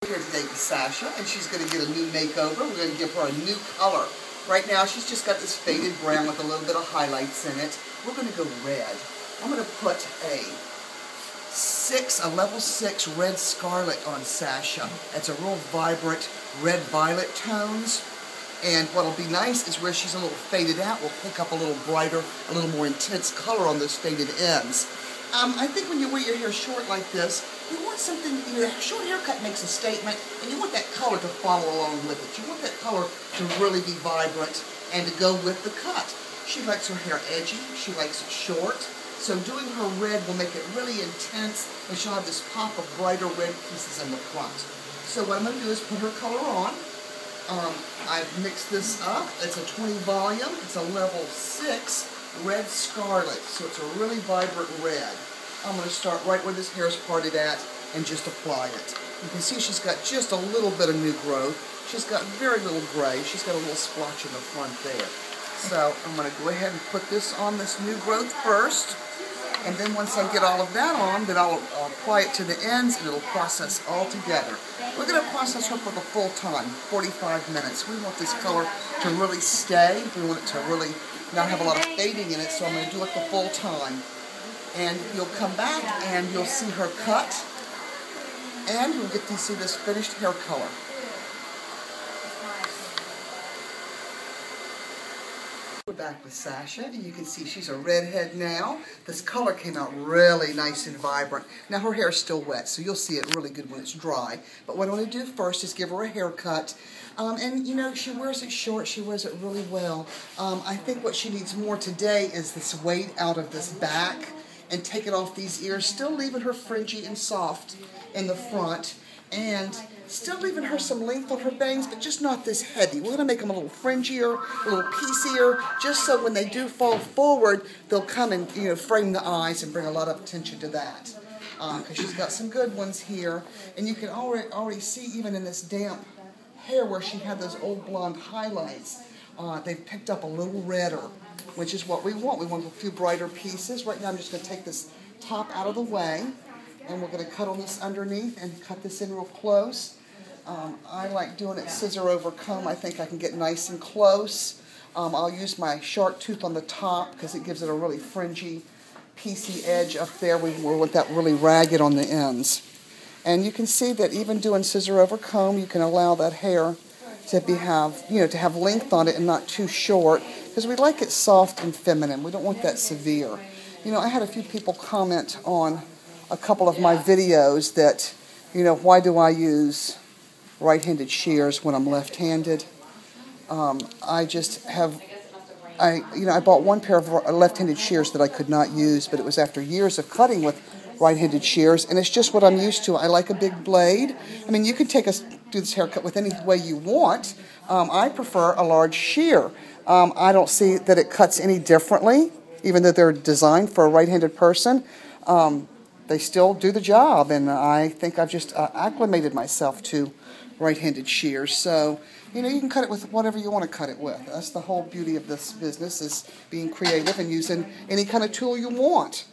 We're here today with Sasha, and she's going to get a new makeover. We're going to give her a new color. Right now, she's just got this faded brown with a little bit of highlights in it. We're going to go red. I'm going to put a level 6 red scarlet on Sasha. It's a real vibrant red-violet tones. And what'll be nice is where she's a little faded out, we'll pick up a little brighter, a little more intense color on those faded ends. I think when you wear your hair short like this, you want something, your short haircut makes a statement, and you want that color to follow along with it. You want that color to really be vibrant and to go with the cut. She likes her hair edgy, she likes it short, so doing her red will make it really intense, and she'll have this pop of brighter red pieces in the front. So what I'm going to do is put her color on. I've mixed this up. It's a 20 volume. It's a level 6 red scarlet. So it's a really vibrant red. I'm going to start right where this hair is parted at and just apply it. You can see she's got just a little bit of new growth. She's got very little gray. She's got a little splotch in the front there. So I'm going to go ahead and put this on this new growth first. And then once I get all of that on, then I'll apply it to the ends and it'll process all together. We're going to process her for the full time, 45 minutes. We want this color to really stay. We want it to really not have a lot of fading in it, so I'm going to do it the full time. And you'll come back and you'll see her cut, and you'll get to see this finished hair color. We're back with Sasha, and you can see she's a redhead now. This color came out really nice and vibrant. Now her hair is still wet, so you'll see it really good when it's dry. But what I want to do first is give her a haircut. And you know, she wears it short, she wears it really well. I think what she needs more today is this weight out of this back and taking off these ears, still leaving her fringy and soft in the front, and still leaving her some length on her bangs, but just not this heavy. We're going to make them a little fringier, a little piecier, just so when they do fall forward, they'll come and frame the eyes and bring a lot of attention to that. Because she's got some good ones here, and you can already see even in this damp hair where she had those old blonde highlights, they've picked up a little redder, which is what we want. We want a few brighter pieces. Right now I'm just going to take this top out of the way, and we're going to cut on this underneath and cut this in real close. I like doing it scissor over comb. I think I can get nice and close. I'll use my sharktooth on the top because it gives it a really fringy, piecey edge up there. We want that really ragged on the ends. And you can see that even doing scissor over comb, you can allow that hair to have length on it and not too short, because we like it soft and feminine. We don't want that severe. I had a few people comment on a couple of my videos that, why do I use right-handed shears when I'm left-handed? I bought one pair of left-handed shears that I could not use, but it was after years of cutting with right-handed shears, and it's just what I'm used to. I like a big blade. I mean, you can do this haircut with any way you want. I prefer a large shear. I don't see that it cuts any differently, even though they're designed for a right-handed person. They still do the job, and I think I've just acclimated myself to right-handed shears. So, you can cut it with whatever you want to cut it with. That's the whole beauty of this business, is being creative and using any kind of tool you want.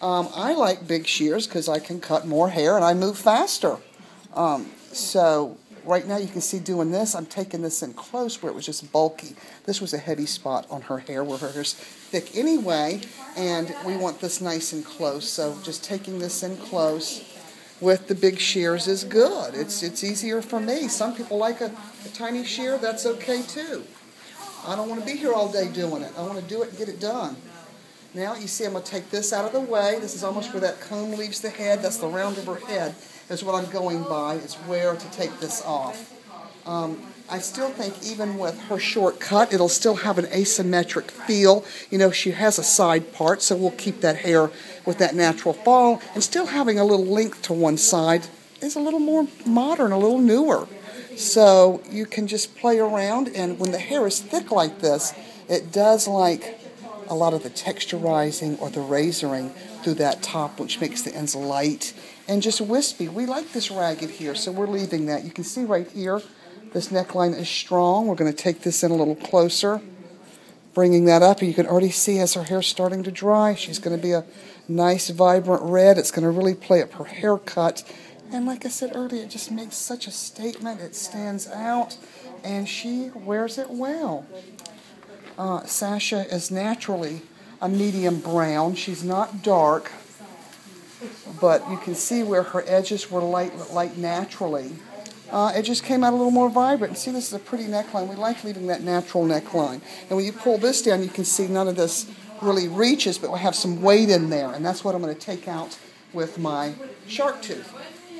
I like big shears because I can cut more hair and I move faster. So right now you can see doing this, I'm taking this in close where it was just bulky. This was a heavy spot on her hair where her hair's thick anyway, and we want this nice and close. So just taking this in close with the big shears is good. It's easier for me. Some people like a tiny shear. That's okay too. I don't want to be here all day doing it. I want to do it and get it done. Now you see I'm going to take this out of the way. This is almost where that comb leaves the head. That's the round of her head is what I'm going by, is where to take this off. I still think even with her short cut, it'll still have an asymmetric feel. She has a side part, so we'll keep that hair with that natural fall, and still having a little length to one side is a little more modern, a little newer. So you can just play around, and when the hair is thick like this, it does like a lot of the texturizing or the razoring through that top, which makes the ends light and just wispy. We like this ragged here, so we're leaving that. You can see right here, this neckline is strong. We're going to take this in a little closer, bringing that up. And you can already see as her hair's starting to dry, she's going to be a nice, vibrant red. It's going to really play up her haircut And like I said earlier, it just makes such a statement. It stands out, and she wears it well. Sasha is naturally a medium brown. She's not dark, but you can see where her edges were light naturally. It just came out a little more vibrant. See, this is a pretty neckline. We like leaving that natural neckline. And when you pull this down, you can see none of this really reaches, but we have some weight in there, and that's what I'm going to take out with my shark tooth.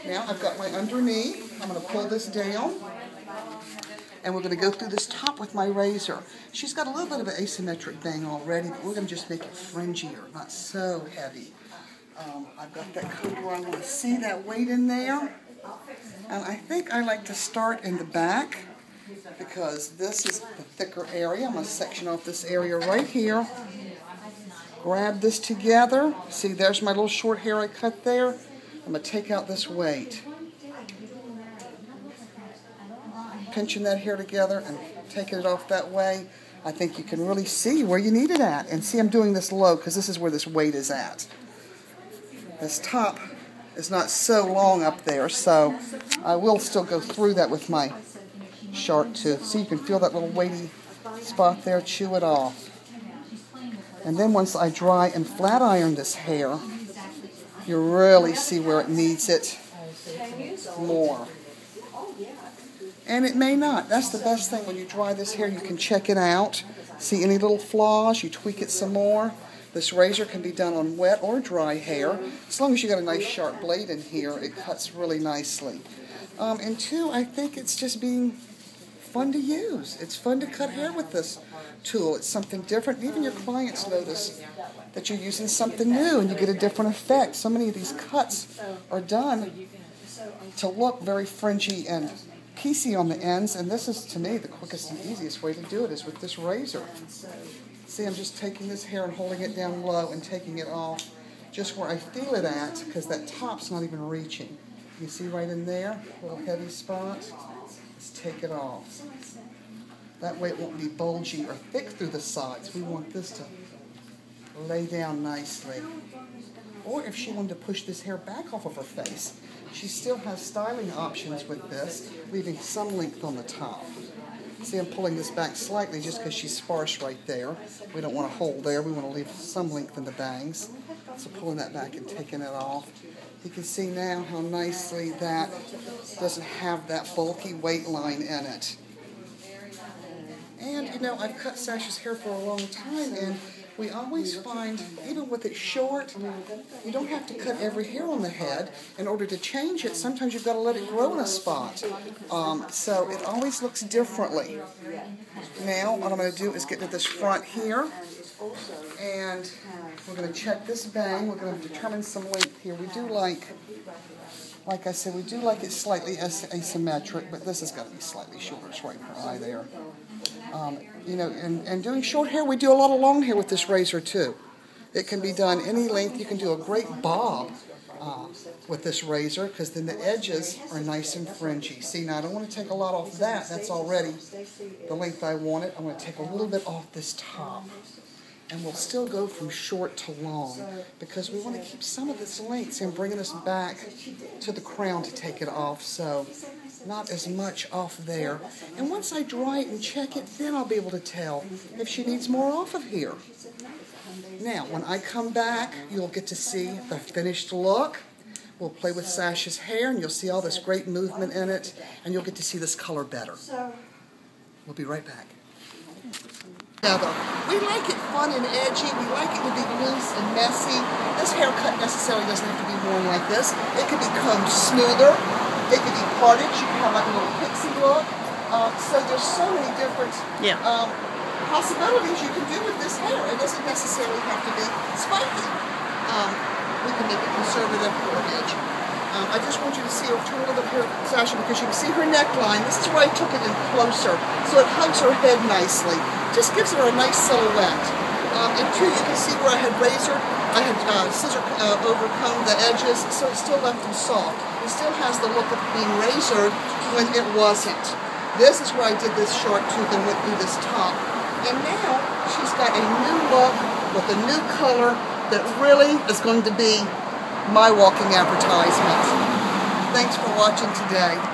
Now I've got my underneath. I'm going to pull this down, and we're going to go through this top with my razor. She's got a little bit of an asymmetric bang already, but we're going to just make it fringier, not so heavy. I've got that coat where I want to see that weight in there. And I think I like to start in the back because this is the thicker area. I'm going to section off this area right here. Grab this together. See, there's my little short hair I cut there. I'm going to take out this weight. Pinching that hair together and taking it off that way. I think you can really see where you need it at. And see, I'm doing this low because this is where this weight is at. This top is not so long up there, so I will still go through that with my shark tooth. So you can feel that little weighty spot there, chew it off. And then once I dry and flat iron this hair, you really see where it needs it more. And it may not. That's the best thing. When you dry this hair, you can check it out. See any little flaws, you tweak it some more. This razor can be done on wet or dry hair. As long as you got a nice sharp blade in here, it cuts really nicely. And two, I think it's just being fun to use. It's fun to cut hair with this tool. It's something different. Even your clients notice that you're using something new and you get a different effect. So many of these cuts are done to look very fringy and piecey on the ends, and this is, to me, the quickest and easiest way to do it is with this razor. See, I'm just taking this hair and holding it down low and taking it off just where I feel it at, because that top's not even reaching. You see right in there, little heavy spot? Let's take it off. That way it won't be bulgy or thick through the sides. We want this to lay down nicely. Or if she wanted to push this hair back off of her face, she still has styling options with this, leaving some length on the top. See, I'm pulling this back slightly just because she's sparse right there. We don't want a hole there. We want to leave some length in the bangs. So pulling that back and taking it off. You can see now how nicely that doesn't have that bulky weight line in it. And, you know, I've cut Sasha's hair for a long time, and we always find, even with it short, you don't have to cut every hair on the head. In order to change it, sometimes you've got to let it grow in a spot. So it always looks differently. Now, what I'm going to do is get to this front here, and we're going to check this bang. We're going to determine some length here. We do like I said, we do like it slightly asymmetric, but this has got to be slightly shorter. It's right in her eye there. You know, and doing short hair, we do a lot of long hair with this razor too. It can be done any length. You can do a great bob with this razor because then the edges are nice and fringy. See, now I don't want to take a lot off that. That's already the length I want it. I'm going to take a little bit off this top. And we'll still go from short to long because we want to keep some of this length and bringing us back to the crown to take it off. So not as much off there. And once I dry it and check it, then I'll be able to tell if she needs more off of here. Now, when I come back, you'll get to see the finished look. We'll play with Sasha's hair, and you'll see all this great movement in it, and you'll get to see this color better. We'll be right back. We like it fun and edgy. We like it to be loose and messy. This haircut necessarily doesn't have to be worn like this. It can be combed smoother. It can be parted. You can have like a little pixie look. So there's so many different possibilities you can do with this hair. It doesn't necessarily have to be spiky. We can make it conservative or edgy. I just want you to see, turn a little bit here, Sasha, because you can see her neckline. This is where I took it in closer, so it hugs her head nicely. Just gives her a nice silhouette. And two, you can see where I had razored. I had scissor overcombed the edges, so it still left them soft. It still has the look of being razored when it wasn't. This is where I did this shark tooth and went through this top. And now she's got a new look with a new color that really is going to be my walking advertisement. Thanks for watching today.